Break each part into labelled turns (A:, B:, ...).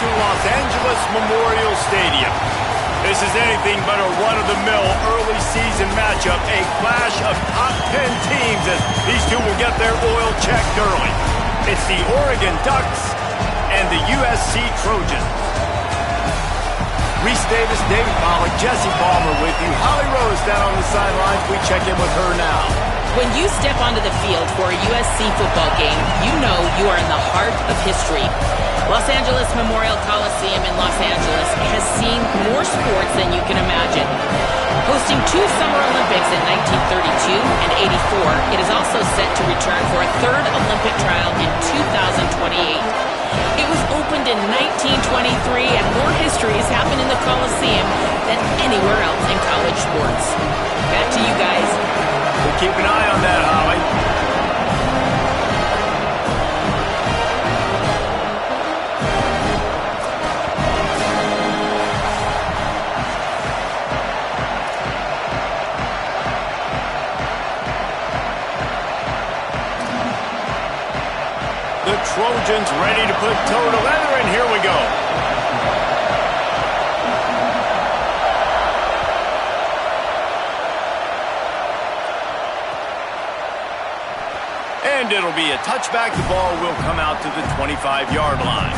A: to Los Angeles Memorial Stadium. This is anything but a run-of-the-mill early season matchup, a clash of top 10 teams as these two will get their oil checked early. It's the Oregon Ducks and the USC Trojans. Reese Davis, David Pollack, Jesse Palmer with you. Holly Rose down on the sidelines. We check in with her now.
B: When you step onto the field for a USC football game, you know you are in the heart of history. Los Angeles Memorial Coliseum in Los Angeles has seen more sports than you can imagine. Hosting 2 Summer Olympics in 1932 and 84, it is also set to return for a 3rd Olympic trial in 2028. It was opened in 1923, and more history has happened in the Coliseum than anywhere else in college sports. Back to you guys.
A: We'll keep an eye on that, Holly. The Trojans ready to put toe to leather, and here we go. And it'll be a touchback. The ball will come out to the 25-yard line.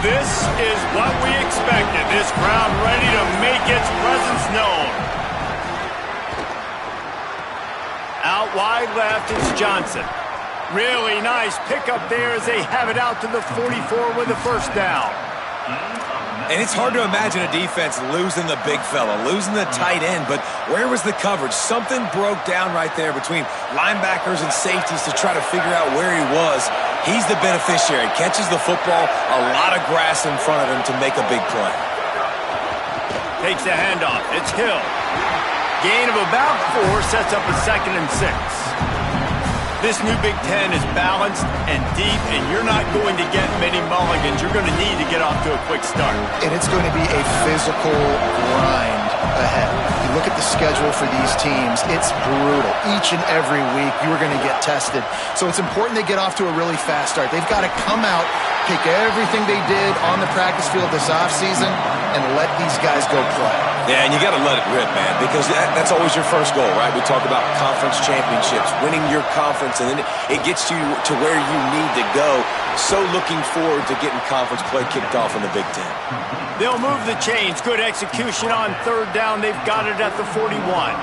A: This is what we expected. This crowd ready to make its presence known. Out wide left, it's Johnson. Really nice pickup there as they have it out to the 44 with a first down.
C: And it's hard to imagine a defense losing the big fella, losing the tight end, but where was the coverage? Something broke down right there between linebackers and safeties to try to figure out where he was. He's the beneficiary. Catches the football, a lot of grass in front of him to make a big play.
A: Takes the handoff. It's Hill. Gain of about 4 sets up a 2nd and 6. This new Big Ten is balanced and deep, and you're not going to get many mulligans. You're going to need to get off to a quick start.
D: And it's going to be a physical grind ahead. You look at the schedule for these teams, it's brutal. Each and every week, you are going to get tested. So it's important they get off to a really fast start. They've got to come out, take everything they did on the practice field this offseason, and let these guys go play.
C: Yeah, and you got to let it rip, man, because that's always your first goal, right? We talk about conference championships, winning your conference, and then it gets you to where you need to go. So looking forward to getting conference play kicked off in the Big Ten.
A: They'll move the chains. Good execution on 3rd down. They've got it at the 41.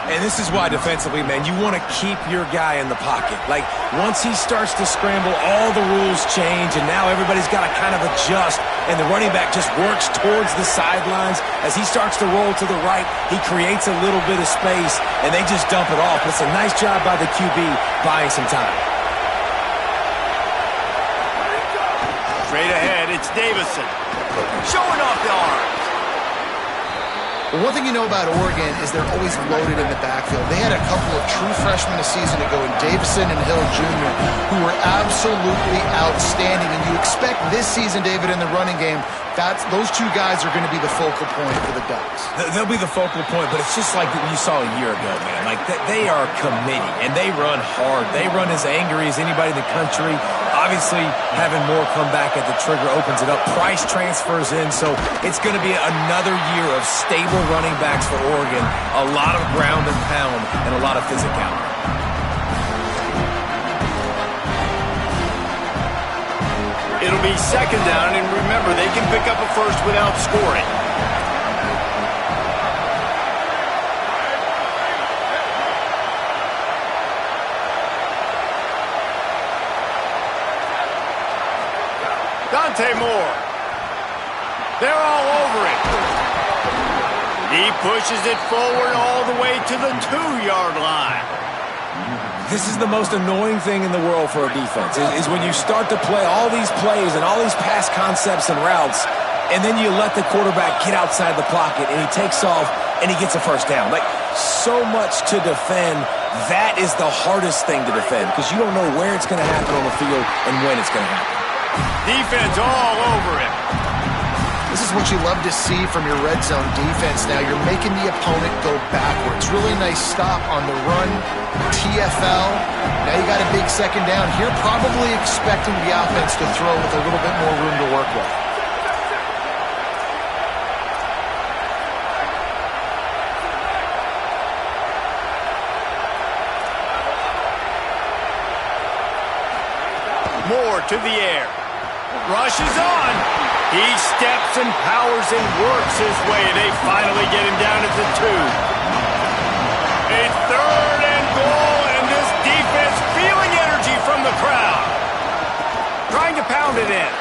C: And this is why defensively, man, you want to keep your guy in the pocket. Like, once he starts to scramble, all the rules change, and now everybody's got to kind of adjust, and the running back just works towards the sidelines. As he starts to roll to the right, he creates a little bit of space, and they just dump it off. It's a nice job by the QB buying some time.
A: Straight ahead, it's Davison. Showing off the arms.
D: Well, one thing you know about Oregon is they're always loaded in the backfield. They had a couple of true freshmen a season ago in Davison and Hill Jr. who were absolutely outstanding. And you expect this season, David, in the running game, those 2 guys are going to be the focal point for the Ducks.
C: They'll be the focal point, but it's just like you saw a year ago, man. Like, they are committed, and they run hard. They run as angry as anybody in the country. Obviously, having more come back at the trigger opens it up. Price transfers in, so it's going to be another year of stable running backs for Oregon. A lot of ground and pound and a lot of physicality.
A: It'll be 2nd down, and remember, they can pick up a first without scoring. Dante Moore. They're all over it. He pushes it forward all the way to the 2-yard line.
C: This is the most annoying thing in the world for a defense, is when you start to play all these plays and all these pass concepts and routes, and then you let the quarterback get outside the pocket, and he takes off, and he gets a first down. Like, so much to defend. That is the hardest thing to defend because you don't know where it's going to happen on the field and when it's going to happen.
A: Defense all over it.
D: This is what you love to see from your red zone defense now. You're making the opponent go backwards. Really nice stop on the run, TFL. Now you got a big second down here, probably expecting the offense to throw with a little bit more room to work with.
A: Moore to the air. Rushes on. He steps and powers and works his way. They finally get him down at the 2. A 3rd and goal, and this defense feeling energy from the crowd. Trying to pound it in.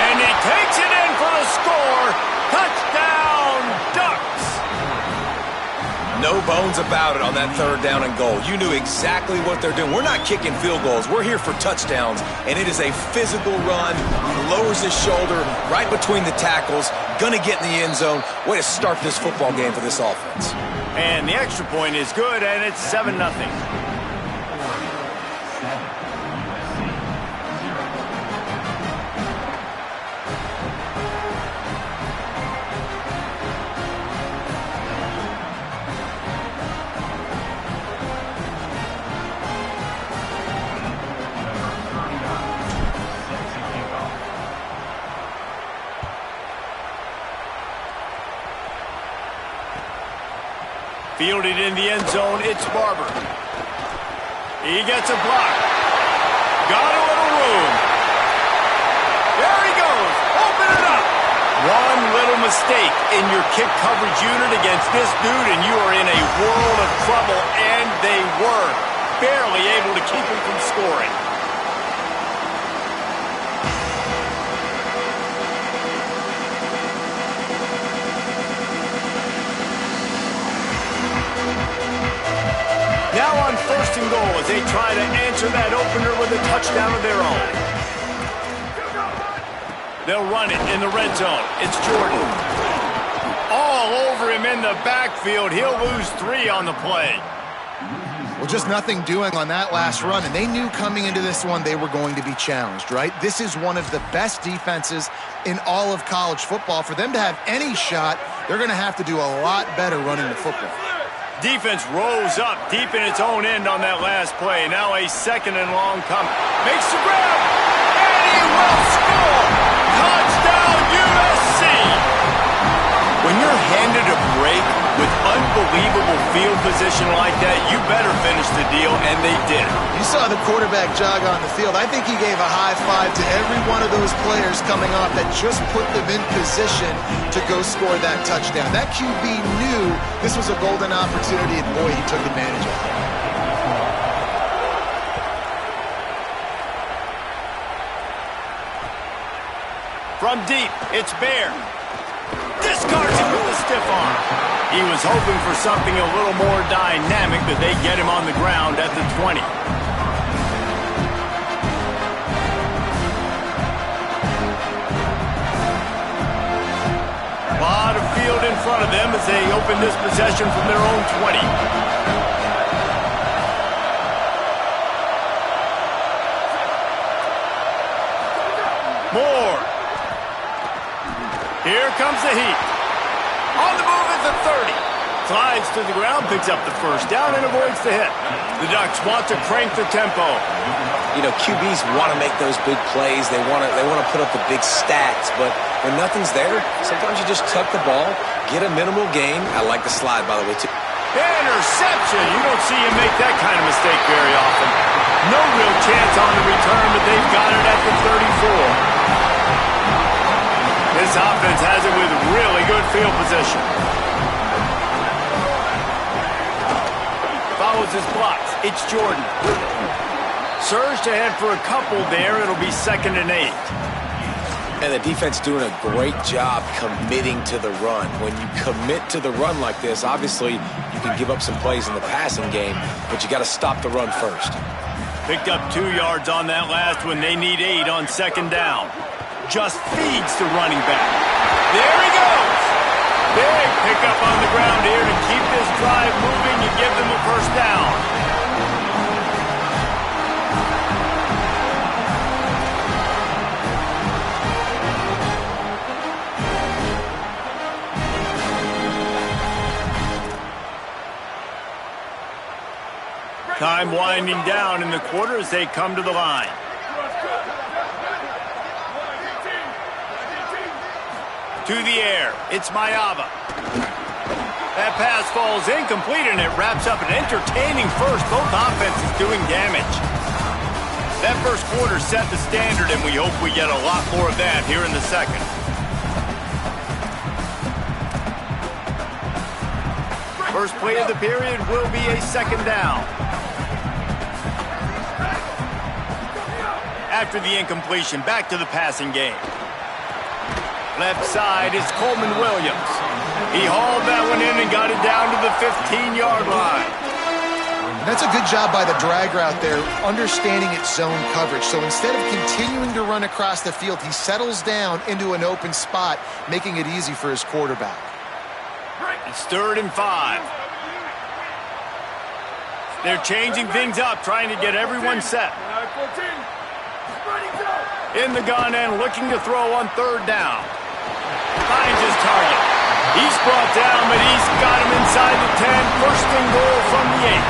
A: And he takes it in for the score. Touchdown, Ducks.
C: No bones about it on that 3rd down and goal. You knew exactly what they're doing. We're not kicking field goals. We're here for touchdowns, and it is a physical run. He lowers his shoulder right between the tackles, gonna get in the end zone. Way to start this football game for this offense.
A: And the extra point is good, and it's 7-0. Fielded in the end zone, it's Barber. He gets a block. Got a little room. There he goes. Open it up. One little mistake in your kick coverage unit against this dude, and you are in a world of trouble, and they were barely able to keep him from scoring. Now on 1st and goal as they try to answer that opener with a touchdown of their own. They'll run it in the red zone. It's Jordan. All over him in the backfield. He'll lose 3 on the play.
D: Well, just nothing doing on that last run, and they knew coming into this one they were going to be challenged, right? This is one of the best defenses in all of college football. For them to have any shot, they're going to have to do a lot better running the football.
A: Defense rose up deep in its own end on that last play. Now a 2nd and long come. Makes the grab. And he will score. Touchdown, USC. When you're handed a break with unbelievable field position like that, you better finish the deal, and they did.
D: You saw the quarterback jog on the field. I think he gave a high five to every one of those players coming off that just put them in position to go score that touchdown. That QB knew this was a golden opportunity, and boy, he took advantage of it.
A: From deep, it's Bear. Discards him with a stiff arm. He was hoping for something a little more dynamic, but they get him on the ground at the 20. A lot of field in front of them as they open this possession from their own 20. Moore. Here comes the heat. On the move at the 30. Slides to the ground, picks up the 1st down, and avoids the hit. The Ducks want to crank the tempo.
C: You know, QBs want to make those big plays. They want to put up the big stats, but when nothing's there, sometimes you just tuck the ball, get a minimal gain. I like the slide, by the way, too.
A: Interception. You don't see him make that kind of mistake very often. No real chance on the return, but they've got it at the 34. This offense has it with really good field position. Follows his blocks. It's Jordan. Surged ahead for a couple there. It'll be 2nd and 8.
C: And the defense doing a great job committing to the run. When you commit to the run like this, obviously you can give up some plays in the passing game, but you got to stop the run first.
A: Picked up 2 yards on that last one. They need 8 on second down. Just feeds the running back. There he goes. Big pickup on the ground here to keep this drive moving and give them a first down. Time winding down in the quarter as they come to the line. To the air, it's Mayava. That pass falls incomplete and it wraps up an entertaining first. Both offenses doing damage. That first quarter set the standard and we hope we get a lot more of that here in the second. First play of the period will be a second down. After the incompletion, back to the passing game. Left side is Coleman Williams. He hauled that one in and got it down to the 15-yard line.
D: That's a good job by the drag route there, understanding its zone coverage. So instead of continuing to run across the field, he settles down into an open spot, making it easy for his quarterback.
A: It's 3rd and 5. They're changing things up, trying to get everyone set. In the gun and looking to throw on 3rd down. Finds his target. He's brought down, but he's got him inside the 10. 1st and goal from the 8.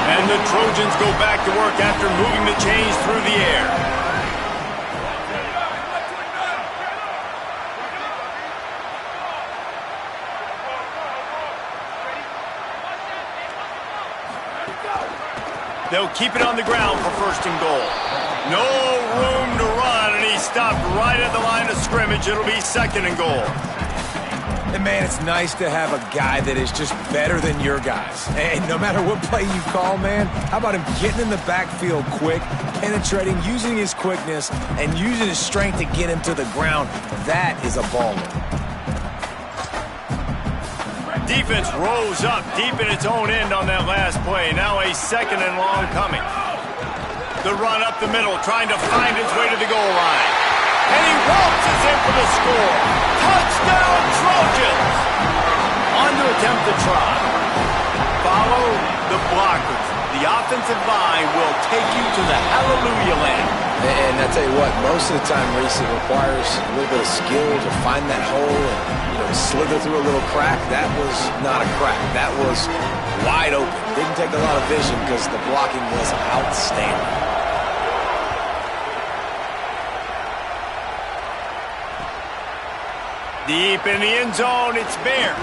A: And the Trojans go back to work after moving the chains through the air. They'll keep it on the ground for 1st and goal. No room to run, and he stopped right at the line of scrimmage. It'll be 2nd and goal.
C: And, man, it's nice to have a guy that is just better than your guys. And no matter what play you call, man, how about him getting in the backfield quick, penetrating, using his quickness, and using his strength to get him to the ground. That is a baller.
A: Defense rose up deep in its own end on that last play. Now a 2nd and long coming. The run up the middle, trying to find its way to the goal line. And he waltzes in for the score. Touchdown, Trojans! On to attempt the try. Follow the blockers. The offensive line will take you to the hallelujah land.
C: And I tell you what, most of the time, Reese, it requires a little bit of skill to find that hole and slither through a little crack. That was not a crack. That was wide open. Didn't take a lot of vision because the blocking was outstanding.
A: Deep in the end zone, it's Bear.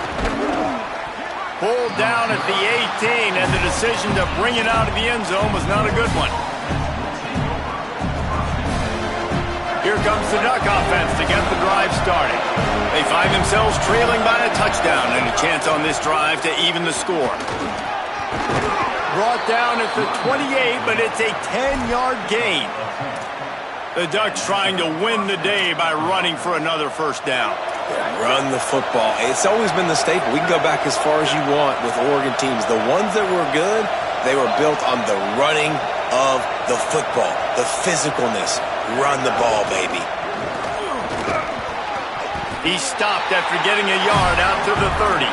A: Pulled down at the 18, and the decision to bring it out of the end zone was not a good one. Here comes the Duck offense to get the drive started. They find themselves trailing by a touchdown and a chance on this drive to even the score. Brought down at the 28, but it's a 10-yard gain. The Ducks trying to win the day by running for another first down.
C: Run the football. It's always been the staple. We can go back as far as you want with Oregon teams. The ones that were good, they were built on the running of the football, the physicalness. Run the ball, baby.
A: He stopped after getting a yard out to the 30.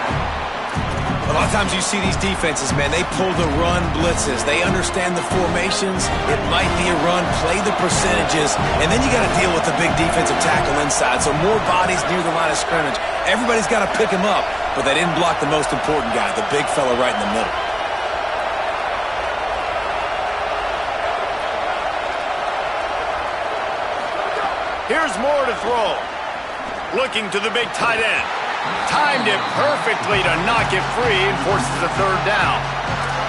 C: A lot of times you see these defenses, man, they pull the run blitzes. They understand the formations. It might be a run, play the percentages, and then you got to deal with the big defensive tackle inside. So more bodies near the line of scrimmage. Everybody's got to pick him up, but they didn't block the most important guy, the big fella right in the middle.
A: Here's Moore to throw. Looking to the big tight end. Timed it perfectly to knock it free and forces a 3rd down.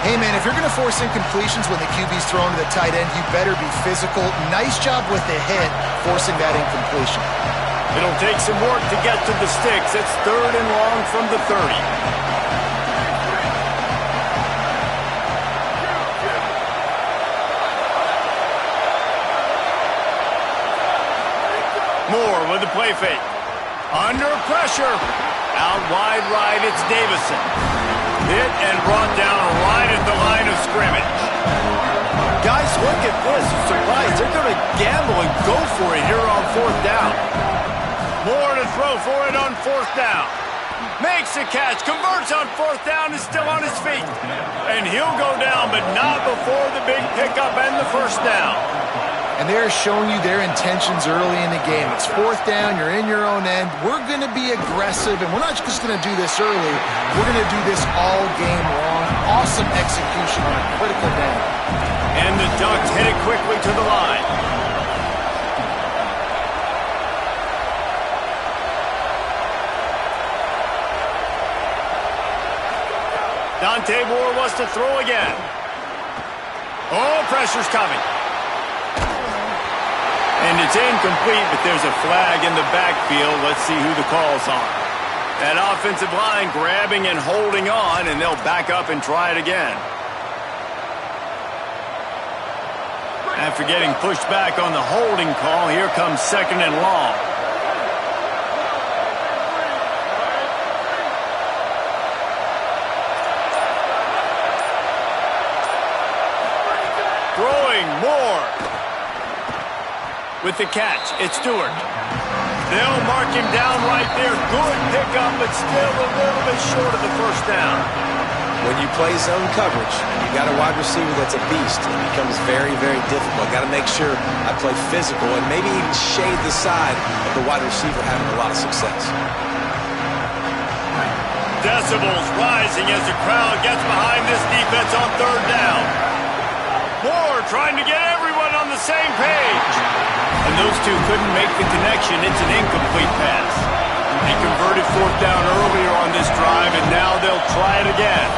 D: Hey, man, if you're going to force incompletions when the QB's thrown to the tight end, you better be physical. Nice job with the hit, forcing that incompletion.
A: It'll take some work to get to the sticks. It's 3rd and long from the 30. Moore with the play fake. Under pressure. Out wide right, it's Davison. Hit and brought down right at the line of scrimmage. Guys, look at this. Surprise. They're going to gamble and go for it here on 4th down. Moore to throw for it on 4th down. Makes the catch. Converts on 4th down. Is still on his feet. And he'll go down, but not before the big pickup and the 1st down.
D: And they're showing you their intentions early in the game. It's 4th down. You're in your own end. We're going to be aggressive, and we're not just going to do this early. We're going to do this all game long. Awesome execution on a critical down.
A: And the Ducks headed quickly to the line. Dante Moore wants to throw again. Oh, pressure's coming. And it's incomplete, but there's a flag in the backfield. Let's see who the call's on. That offensive line grabbing and holding on, and they'll back up and try it again. After getting pushed back on the holding call, here comes 2nd and long. Throwing Moore. With the catch, it's Stewart. They'll mark him down right there. Good pickup, but still a little bit short of the 1st down.
C: When you play zone coverage and you got a wide receiver that's a beast, it becomes very, very difficult. Got to make sure I play physical and maybe even shade the side of the wide receiver having a lot of success.
A: Decibels rising as the crowd gets behind this defense on 3rd down. Moore trying to get everyone on the same page. And those two couldn't make the connection. It's an incomplete pass. They converted 4th down earlier on this drive, and now they'll try it again.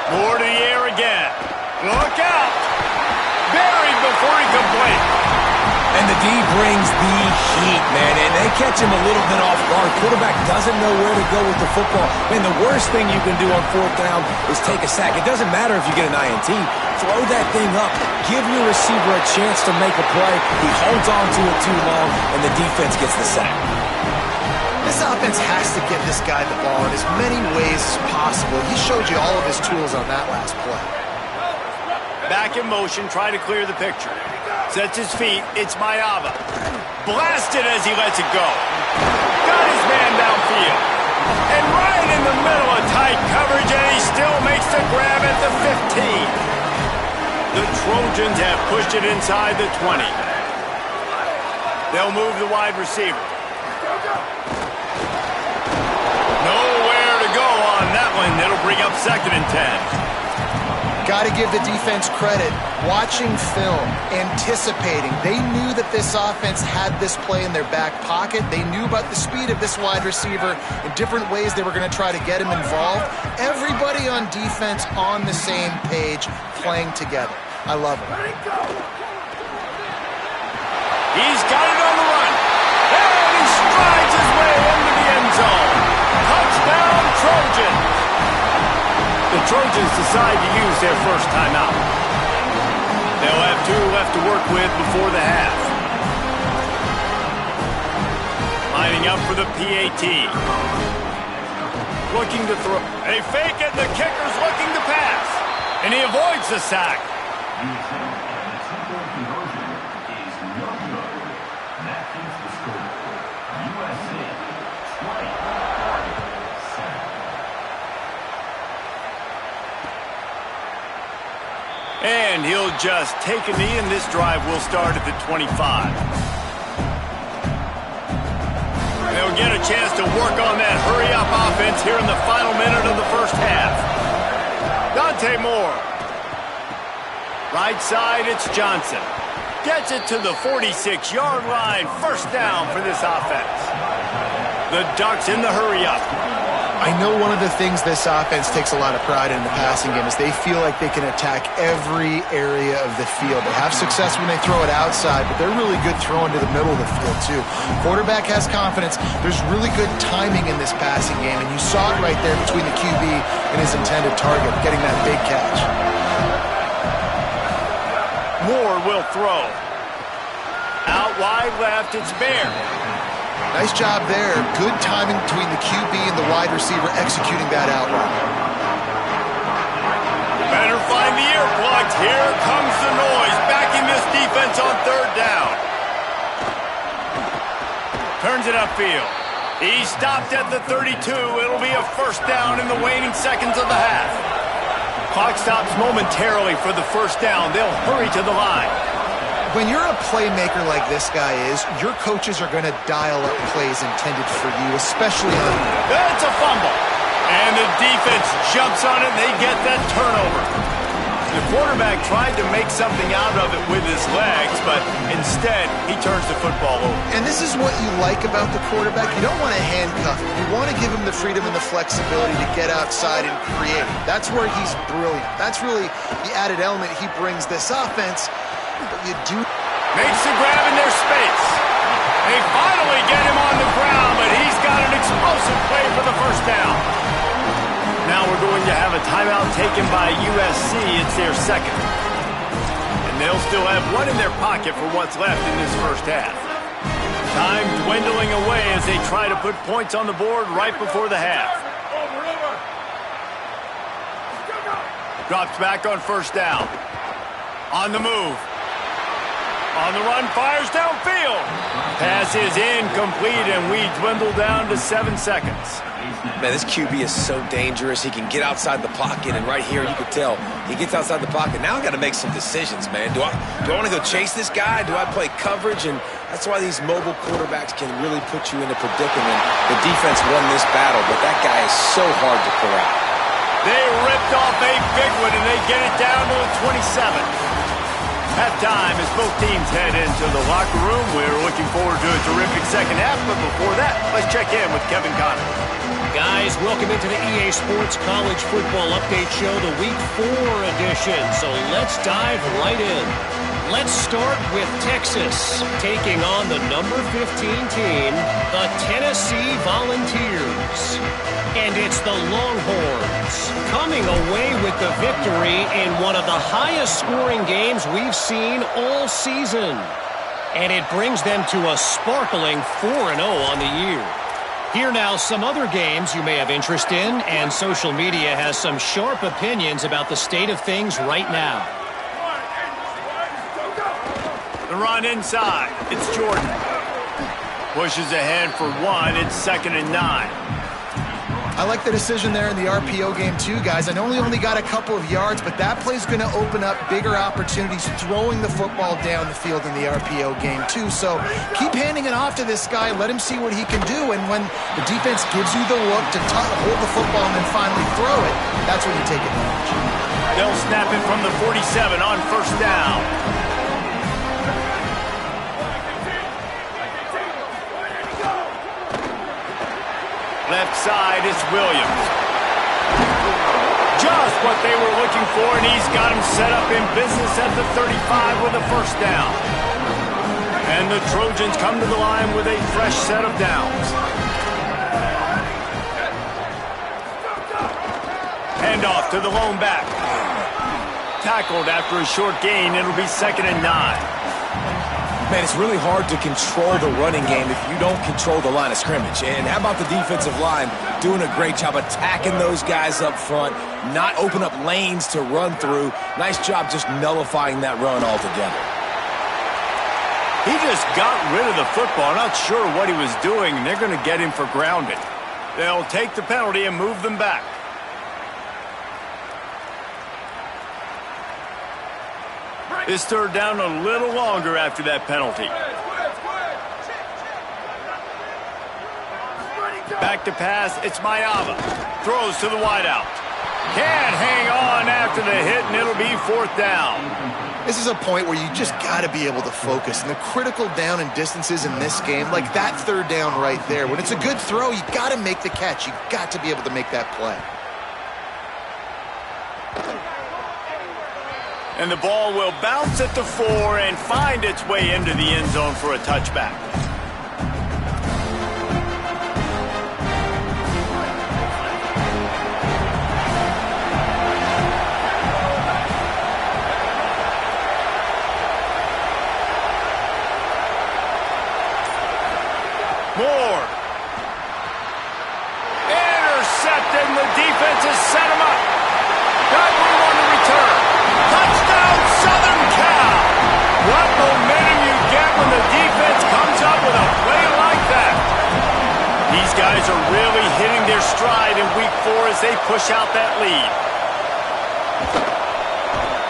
A: Moore to the air again. Look out! Buried before he can blink.
C: And the D brings the heat, man, and they catch him a little bit off guard. Quarterback doesn't know where to go with the football. Man, the worst thing you can do on 4th down is take a sack. It doesn't matter if you get an INT. Throw that thing up. Give your receiver a chance to make a play. He holds on to it too long, and the defense gets the sack.
D: This offense has to get this guy the ball in as many ways as possible. He showed you all of his tools on that last play.
A: Back in motion, try to clear the picture. Sets his feet, it's Mayava. Blasted as he lets it go. Got his man downfield. And right in the middle of tight coverage, and he still makes the grab at the 15. The Trojans have pushed it inside the 20. They'll move the wide receiver. Nowhere to go on that one. It'll bring up 2nd and 10.
D: Got to give the defense credit. Watching film, anticipating. They knew that this offense had this play in their back pocket. They knew about the speed of this wide receiver in different ways they were going to try to get him involved. Everybody on defense on the same page, playing together. I love it.
A: He's got it on the run. And he strides his way into the end zone. Touchdown, Trojans. The Trojans decide to use their first timeout. They'll have 2 left to work with before the half. Lining up for the PAT. Looking to throw. They fake it, the kicker's looking to pass. And he avoids the sack. And he'll just take a knee, and this drive will start at the 25. They'll get a chance to work on that hurry-up offense here in the final minute of the first half. Dante Moore. Right side, it's Johnson. Gets it to the 46-yard line. 1st down for this offense. The Ducks in the hurry-up.
D: I know one of the things this offense takes a lot of pride in the passing game is they feel like they can attack every area of the field. They have success when they throw it outside, but they're really good throwing to the middle of the field too. Quarterback has confidence. There's really good timing in this passing game, and you saw it right there between the QB and his intended target, getting that big catch.
A: Moore will throw. Out wide left, it's Bear.
D: Nice job there. Good timing between the QB and the wide receiver executing that out route.
A: Better find the earplugs. Here comes the noise. Backing this defense on third down. Turns it upfield. He stopped at the 32. It'll be a first down in the waning seconds of the half. Clock stops momentarily for the first down. They'll hurry to the line.
D: When you're a playmaker like this guy is, your coaches are going to dial up plays intended for you, especially on...
A: That's a fumble. And the defense jumps on it, and they get that turnover. The quarterback tried to make something out of it with his legs, but instead, he turns the football over.
D: And this is what you like about the quarterback. You don't want to handcuff him. You want to give him the freedom and the flexibility to get outside and create. That's where he's brilliant. That's really the added element he brings this offense. But you do...
A: Makes the grab in their space. They finally get him on the ground, but he's got an explosive play for the first down. Now we're going to have a timeout taken by USC. It's their second. And they'll still have one in their pocket for what's left in this first half. Time dwindling away as they try to put points on the board right before the half. Drops back on first down. On the move. On the run, fires downfield. Pass is incomplete, and we dwindle down to 7 seconds.
C: Man, this QB is so dangerous. He can get outside the pocket, and right here you can tell he gets outside the pocket. Now I got to make some decisions, man. Do I want to go chase this guy? Do I play coverage? And that's why these mobile quarterbacks can really put you in a predicament. The defense won this battle, but that guy is so hard to corral.
A: They ripped off a big one, and they get it down to the 27. Halftime as both teams head into the locker room. We're looking forward to a terrific second half, but before that, let's check in with Kevin Connor.
E: Guys, welcome into the EA Sports College Football Update Show, the Week 4 edition. So let's dive right in. Let's start with Texas, taking on the number 15 team, the Tennessee Volunteers. And it's the Longhorns coming away with the victory in one of the highest scoring games we've seen all season. And it brings them to a sparkling 4-0 on the year. Here now some other games you may have interest in, and social media has some sharp opinions about the state of things right now.
A: The run inside. It's Jordan. Pushes ahead for one. It's 2nd and 9.
D: I like the decision there in the RPO game too, guys. I know he only got a couple of yards, but that play's going to open up bigger opportunities throwing the football down the field in the RPO game too. So keep handing it off to this guy. Let him see what he can do. And when the defense gives you the look to hold the football and then finally throw it, that's when you take advantage.
A: They'll snap it from the 47 on first down. Left side is Williams. Just what they were looking for, and he's got him set up in business at the 35 with a first down. And the Trojans come to the line with a fresh set of downs. Handoff to the lone back. Tackled after a short gain. It'll be 2nd and 9.
C: Man, it's really hard to control the running game if you don't control the line of scrimmage. And how about the defensive line doing a great job attacking those guys up front, not open up lanes to run through. Nice job just nullifying that run altogether.
A: He just got rid of the football. Not sure what he was doing, and they're going to get him for grounding. They'll take the penalty and move them back. This third down a little longer after that penalty. Back to pass, it's Mayava. Throws to the wideout. Can't hang on after the hit, and it'll be 4th down.
D: This is a point where you just got to be able to focus. And the critical down and distances in this game, like that third down right there, when it's a good throw, you got to make the catch. You got to be able to make that play.
A: And the ball will bounce at the 4 and find its way into the end zone for a touchback. Moore. Intercepted, and the defense has set him up. Got room on the return. Touchdown, Southern Cal. What momentum you get when the defense comes up with a play like that. These guys are really hitting their stride in week 4 as they push out that lead.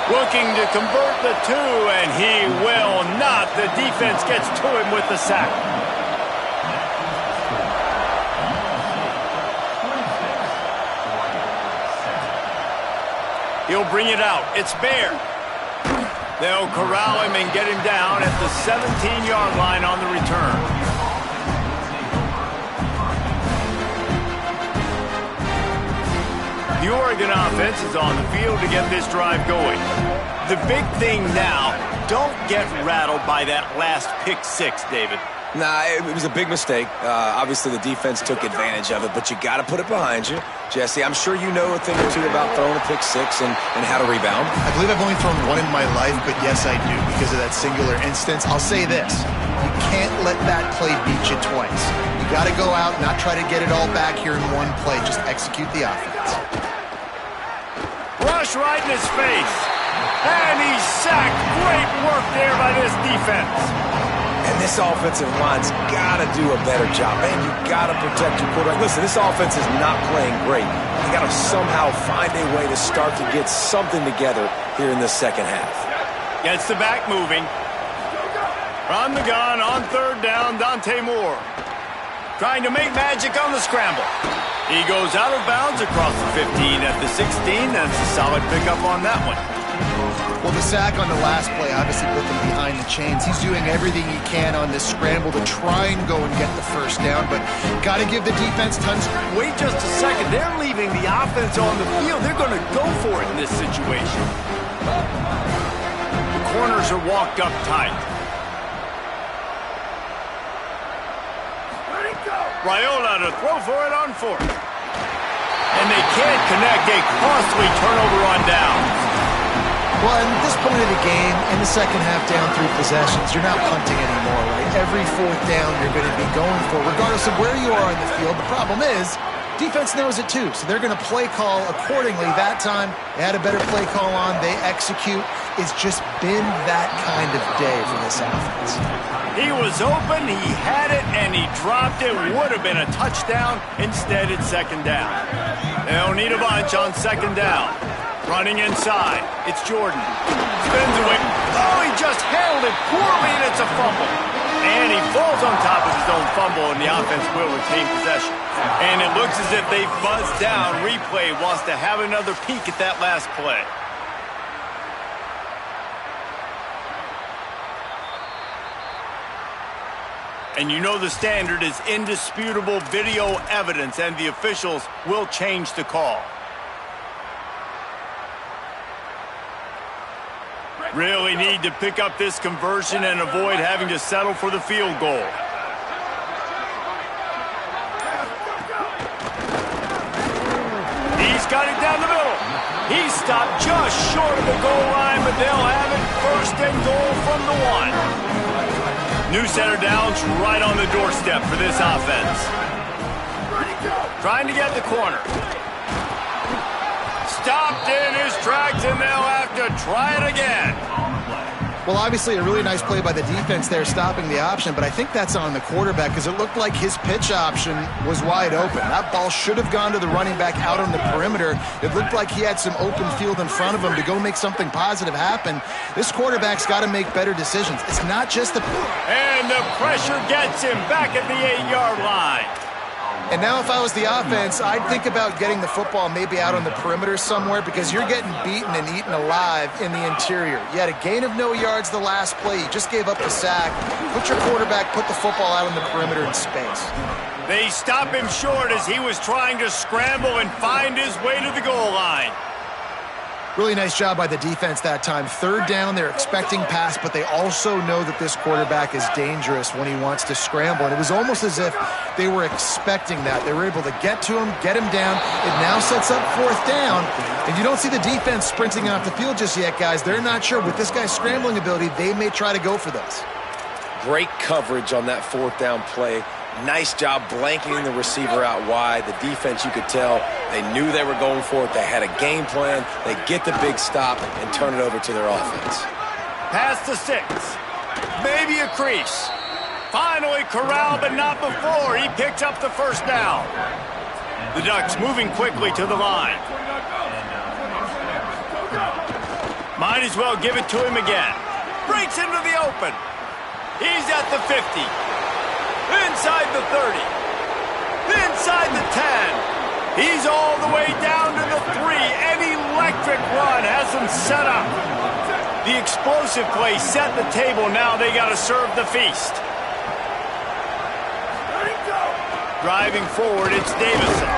A: Looking to convert the 2, and he will not. The defense gets to him with the sack. He'll bring it out. It's Bear. They'll corral him and get him down at the 17-yard line on the return. The Oregon offense is on the field to get this drive going. The big thing now, don't get rattled by that last pick 6, David.
C: Nah, it was a big mistake. Obviously, the defense took advantage of it, but you got to put it behind you. Jesse, I'm sure you know a thing or two about throwing a pick 6 and how to rebound.
D: I believe I've only thrown one in my life, but yes, I do, because of that singular instance. I'll say this. You can't let that play beat you twice. You got to go out, not try to get it all back here in one play. Just execute the offense.
A: Rush right in his face. And he's sacked. Great work there by this defense.
C: And this offensive line's got to do a better job. Man, you got to protect your quarterback. Listen, this offense is not playing great. You got to somehow find a way to start to get something together here in the second half.
A: Gets the back moving. From the gun on third down, Dante Moore. Trying to make magic on the scramble. He goes out of bounds across the 15 at the 16. That's a solid pickup on that one.
D: Well, the sack on the last play obviously put them behind the chains. He's doing everything he can on this scramble to try and go and get the first down, but got to give the defense tons.
A: Wait just a second. They're leaving the offense on the field. They're going to go for it in this situation. The corners are walked up tight. Raiola to throw for it on 4th. And they can't connect. A costly turnover on downs.
D: Well, at this point of the game, in the second half down 3 possessions, you're not punting anymore, right? Every 4th down you're going to be going for, regardless of where you are on the field. The problem is, defense knows it too, so they're going to play call accordingly. That time, they had a better play call on. They execute. It's just been that kind of day for this offense.
A: He was open, he had it, and he dropped it. Would have been a touchdown. Instead, it's second down. They'll need a bunch on second down. Running inside. It's Jordan. Spins away. Oh, he just handled it poorly, and it's a fumble. And he falls on top of his own fumble, and the offense will retain possession. And it looks as if they buzzed down. Replay wants to have another peek at that last play. And you know the standard is indisputable video evidence, and the officials will change the call. Really need to pick up this conversion and avoid having to settle for the field goal. He's got it down the middle. He stopped just short of the goal line, but they'll have it first and goal from the 1. New center downs right on the doorstep for this offense. Trying to get the corner. Stopped in his tracks, and they'll have to try it again.
D: Well, obviously a really nice play by the defense there, stopping the option, but I think that's on the quarterback because it looked like his pitch option was wide open. That ball should have gone to the running back out on the perimeter. It looked like he had some open field in front of him to go make something positive happen. This quarterback's got to make better decisions. It's not just the...
A: And the pressure gets him back at the 8-yard line.
D: And now if I was the offense, I'd think about getting the football maybe out on the perimeter somewhere because you're getting beaten and eaten alive in the interior. You had a gain of no yards the last play. You just gave up the sack. Put your quarterback, put the football out on the perimeter in space.
A: They stop him short as he was trying to scramble and find his way to the goal line.
D: Really nice job by the defense that time. Third down, they're expecting pass, but they also know that this quarterback is dangerous when he wants to scramble. And it was almost as if they were expecting that. They were able to get to him, get him down. It now sets up fourth down. And you don't see the defense sprinting off the field just yet, guys. They're not sure. With this guy's scrambling ability, they may try to go for this.
C: Great coverage on that fourth down play. Nice job blanketing the receiver out wide. The defense, you could tell, they knew they were going for it. They had a game plan. They get the big stop and turn it over to their offense.
A: Pass to 6. Maybe a crease. Finally corralled, but not before. He picks up the first down. The Ducks moving quickly to the line. Might as well give it to him again. Breaks into the open. He's at the 50. Inside the 30. Inside the 10. He's all the way down to the 3. An electric run has him set up. The explosive play set the table. Now they got to serve the feast. Driving forward, it's Davison.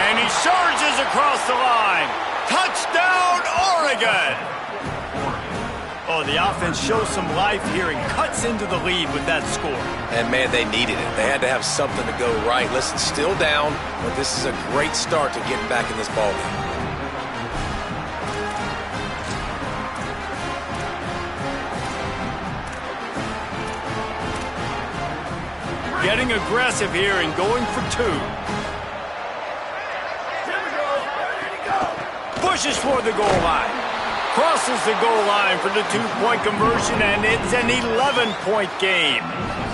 A: And he surges across the line. Touchdown, Oregon! Oh, the offense shows some life here and cuts into the lead with that score.
C: And, man, they needed it. They had to have something to go right. Listen, still down, but this is a great start to getting back in this ballgame.
A: Getting aggressive here and going for 2. Pushes for the goal line. Crosses the goal line for the 2-point conversion, and it's an 11-point game.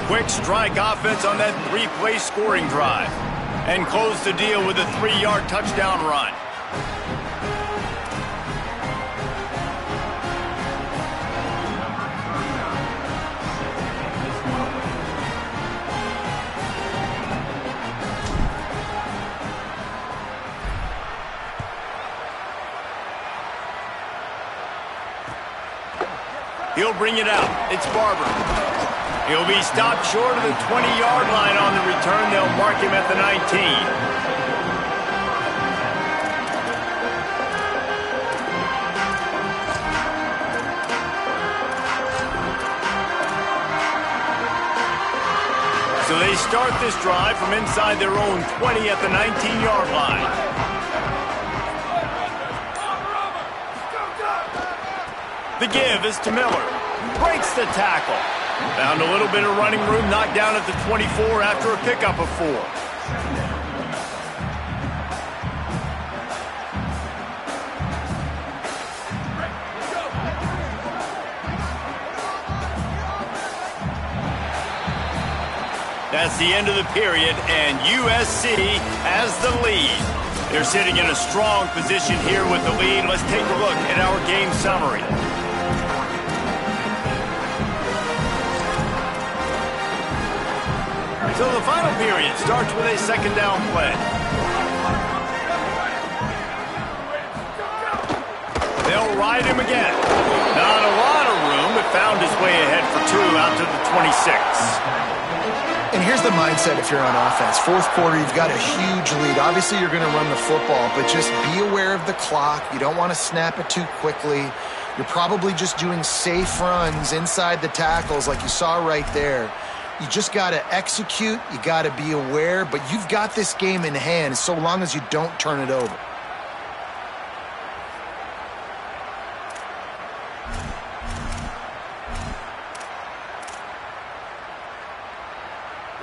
A: Quick strike offense on that 3-play scoring drive. And close the deal with a 3-yard touchdown run. He'll bring it out. It's Barber. He'll be stopped short of the 20-yard line on the return. They'll mark him at the 19. So they start this drive from inside their own 20 at the 19-yard line. The give is to Miller. Breaks the tackle. Found a little bit of running room, knocked down at the 24 after a pickup of 4. That's the end of the period, and USC has the lead. They're sitting in a strong position here with the lead. Let's take a look at our game summary. So the final period starts with a second down play. They'll ride him again. Not a lot of room, but found his way ahead for 2 out to the 26.
D: And here's the mindset if you're on offense. Fourth quarter, you've got a huge lead. Obviously, you're going to run the football, but just be aware of the clock. You don't want to snap it too quickly. You're probably just doing safe runs inside the tackles like you saw right there. You just got to execute. You got to be aware, but you've got this game in hand so long as you don't turn it over.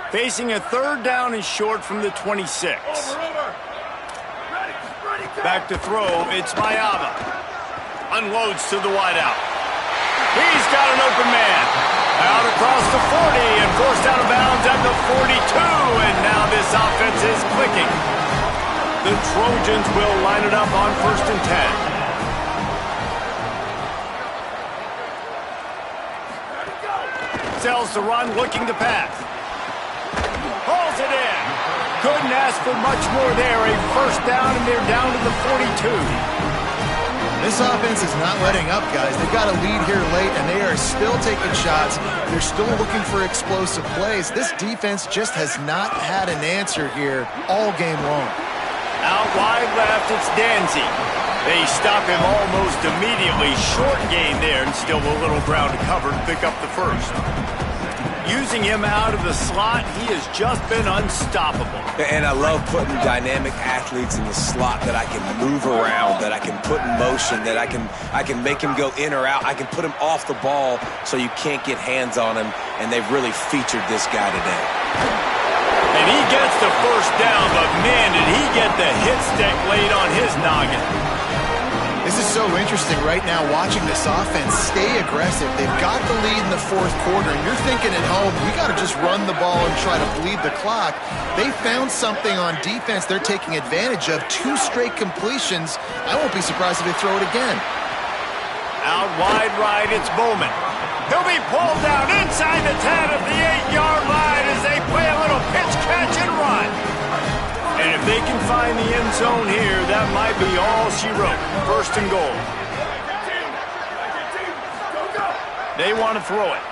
A: Facing a third down and short from the 26. Back to throw, it's Mayama. Unloads to the wideout. He's got an open man. Out across the 40 and forced out of bounds at the 42. And now this offense is clicking. The Trojans will line it up on 1st and 10. Sells the run, looking to pass. Hauls it in. couldn't ask for much more there. A first down, and they're down to the 42.
D: This offense is not letting up, guys. They've got a lead here late, and they are still taking shots. They're still looking for explosive plays. This defense just has not had an answer here all game long.
A: Out wide left, it's Danzy. They stop him almost immediately. Short gain there, and still a little ground to cover to pick up the first. Using him out of the slot, he has just been unstoppable.
C: And I love putting dynamic athletes in the slot that I can move around, that I can put in motion, that I can make him go in or out. I can put him off the ball so you can't get hands on him, and they've really featured this guy today.
A: And he gets the first down, but man, did he get the hit stick laid on his noggin.
D: This is so interesting right now watching this offense stay aggressive. They've got the lead in the fourth quarter, and you're thinking at home, we got to just run the ball and try to bleed the clock. They found something on defense they're taking advantage of. 2 straight completions. I won't be surprised if they throw it again.
A: Out wide right, it's Bowman. He'll be pulled down inside the 10 of the 8-yard line as they play a little pitch, catch, and run. And if they can find the end zone here, that might be all she wrote. First and goal. They want to throw it.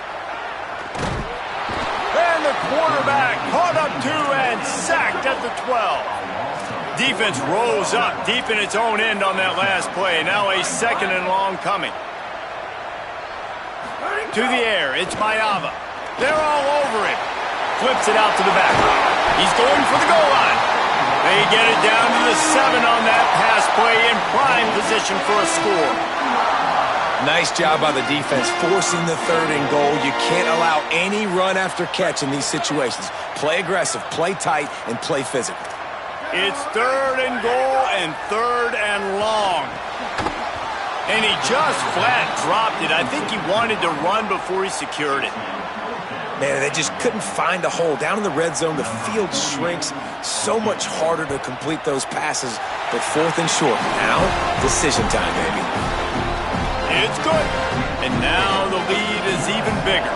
A: And the quarterback caught up 2 and sacked at the 12. Defense rolls up deep in its own end on that last play. Now a second and long coming. To the air, it's Mayava. They're all over it. Flips it out to the back. He's going for the goal line. They get it down to the 7 on that pass play in prime position for a score.
C: Nice job by the defense forcing the 3rd and goal. You can't allow any run after catch in these situations. Play aggressive, play tight, and play physical.
A: It's 3rd and goal and 3rd and long. And he just flat dropped it. I think he wanted to run before he secured it.
C: Man, they just couldn't find a hole. Down in the red zone, the field shrinks. So much harder to complete those passes. But 4th and short. Now, decision time, baby.
A: It's good. And now the lead is even bigger.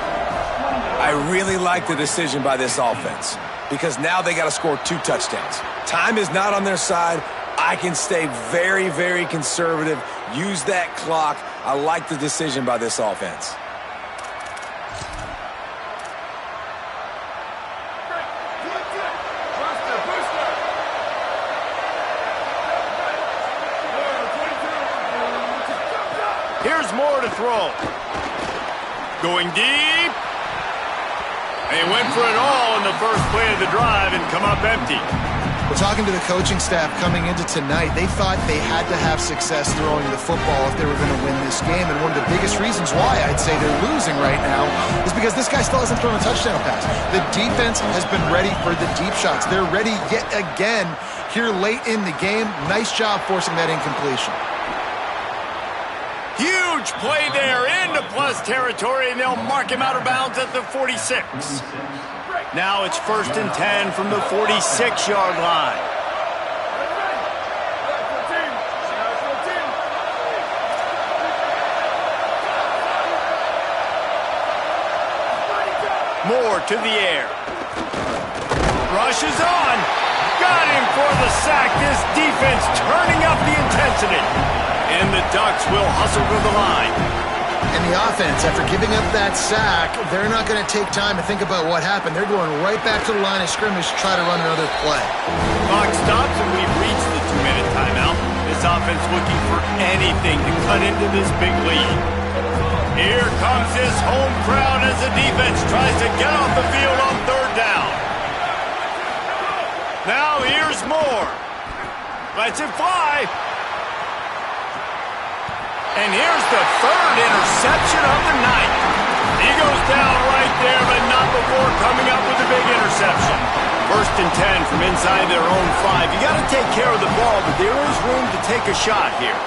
C: I really like the decision by this offense because now they got to score 2 touchdowns. Time is not on their side. I can stay very, very conservative. Use that clock. I like the decision by this offense.
A: Here's more to throw. Going deep. They went for it all in the first play of the drive and come up empty.
D: We're talking to the coaching staff coming into tonight. They thought they had to have success throwing the football if they were going to win this game. And one of the biggest reasons why I'd say they're losing right now is because this guy still hasn't thrown a touchdown pass. The defense has been ready for the deep shots. They're ready yet again here late in the game. Nice job forcing that incompletion.
A: Huge play there into plus territory, and they'll mark him out of bounds at the 46. Now it's 1st and 10 from the 46-yard line. Moore to the air. Rushes on. Got him for the sack. This defense turning up the intensity. And the Ducks will hustle to the line.
D: And the offense, after giving up that sack, they're not going to take time to think about what happened. They're going right back to the line of scrimmage to try to run another play.
A: Clock stops, and we've reached the 2-minute timeout. This offense looking for anything to cut into this big lead. Here comes this home crowd as the defense tries to get off the field on 3rd down. Now here's Moore. Lets it fly. And here's the 3rd interception of the night. He goes down right there, but not before coming up with a big interception. 1st and 10 from inside their own 5. You got to take care of the ball, but there is room to take a shot here.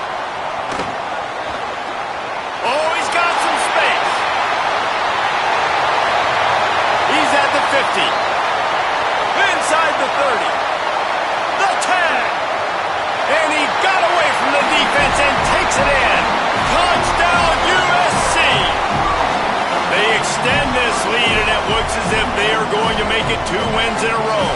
A: Oh, he's got some space. He's at the 50. Inside the 30. The 10. And he got away from the defense and takes it in. Touchdown, USC! They extend this lead, and it looks as if they are going to make it 2 wins in a row.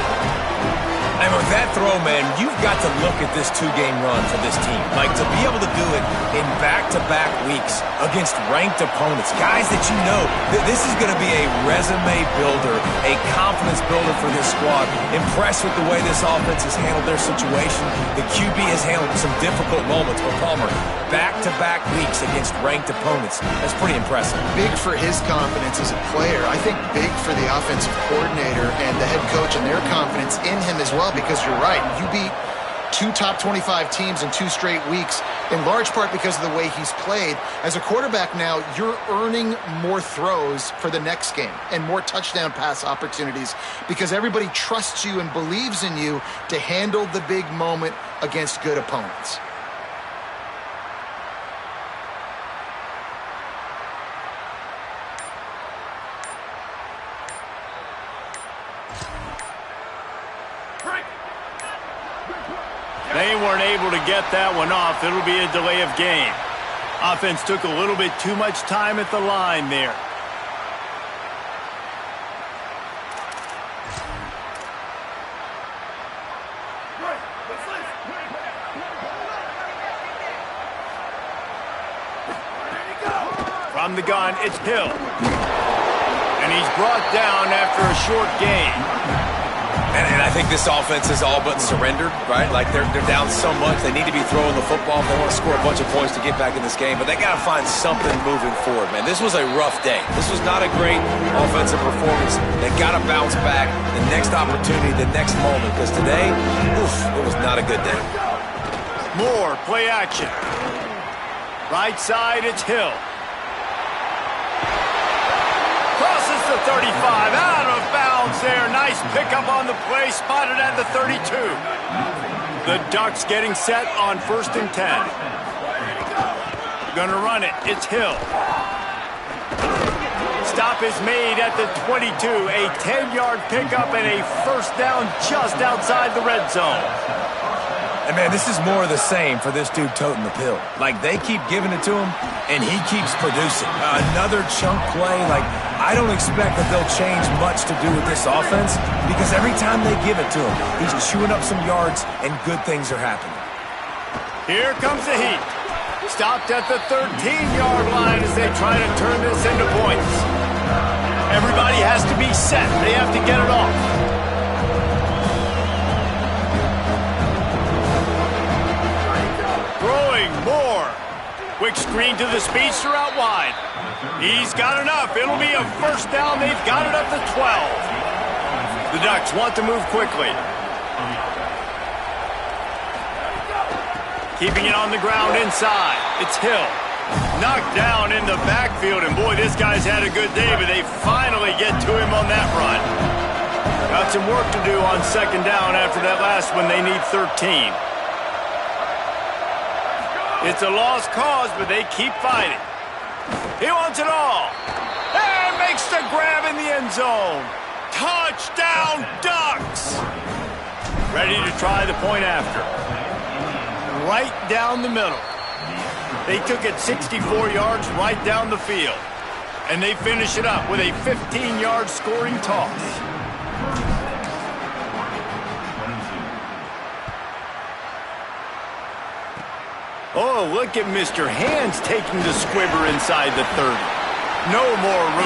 C: And with that throw, man, you've got to look at this two-game run for this team. Like, to be able to do it in back-to-back weeks against ranked opponents, guys that you know, this is going to be a resume builder, a confidence builder for this squad. Impressed with the way this offense has handled their situation. The QB has handled some difficult moments, but Palmer, back-to-back weeks against ranked opponents. That's pretty impressive.
D: Big for his confidence as a player. I think big for the offensive coordinator and the head coach and their confidence in him as well. Because you're right, you beat 2 top 25 teams in 2 straight weeks, in large part because of the way he's played. As a quarterback now, you're earning more throws for the next game and more touchdown pass opportunities because everybody trusts you and believes in you to handle the big moment against good opponents.
A: They weren't able to get that one off. It'll be a delay of game. Offense took a little bit too much time at the line there. From the gun, it's Hill. And he's brought down after a short gain.
C: And I think this offense is all but surrendered, right? Like, they're down so much. They need to be throwing the football if they want to score a bunch of points to get back in this game. But they got to find something moving forward, man. This was a rough day. This was not a great offensive performance. They got to bounce back the next opportunity, the next moment. Because today, oof, it was not a good day.
A: Moore, play action. Right side, it's Hill. Crosses the 35, out of bounds there. Nice pickup on the play, spotted at the 32. The Ducks getting set on 1st and 10. Gonna run it, it's Hill. Stop is made at the 22. A 10-yard pickup and a first down just outside the red zone.
C: And, man, this is more of the same for this dude toting the pill. Like, they keep giving it to him, and he keeps producing. Another chunk play. Like, I don't expect that they'll change much to do with this offense because every time they give it to him, he's chewing up some yards, and good things are happening.
A: Here comes the heat. Stopped at the 13-yard line as they try to turn this into points. Everybody has to be set. They have to get it off. Throwing Moore. Quick screen to the speedster out wide. He's got enough. It'll be a first down. They've got it up to 12. The Ducks want to move quickly. Keeping it on the ground inside. It's Hill. Knocked down in the backfield. And boy, this guy's had a good day, but they finally get to him on that run. Got some work to do on 2nd down after that last one. They need 13. It's a lost cause, but they keep fighting. He wants it all. And makes the grab in the end zone. Touchdown, Ducks! Ready to try the point after. Right down the middle. They took it 64 yards right down the field. And they finish it up with a 15-yard scoring toss. Oh, look at Mr. Hands taking the squibber inside the 30. No more room.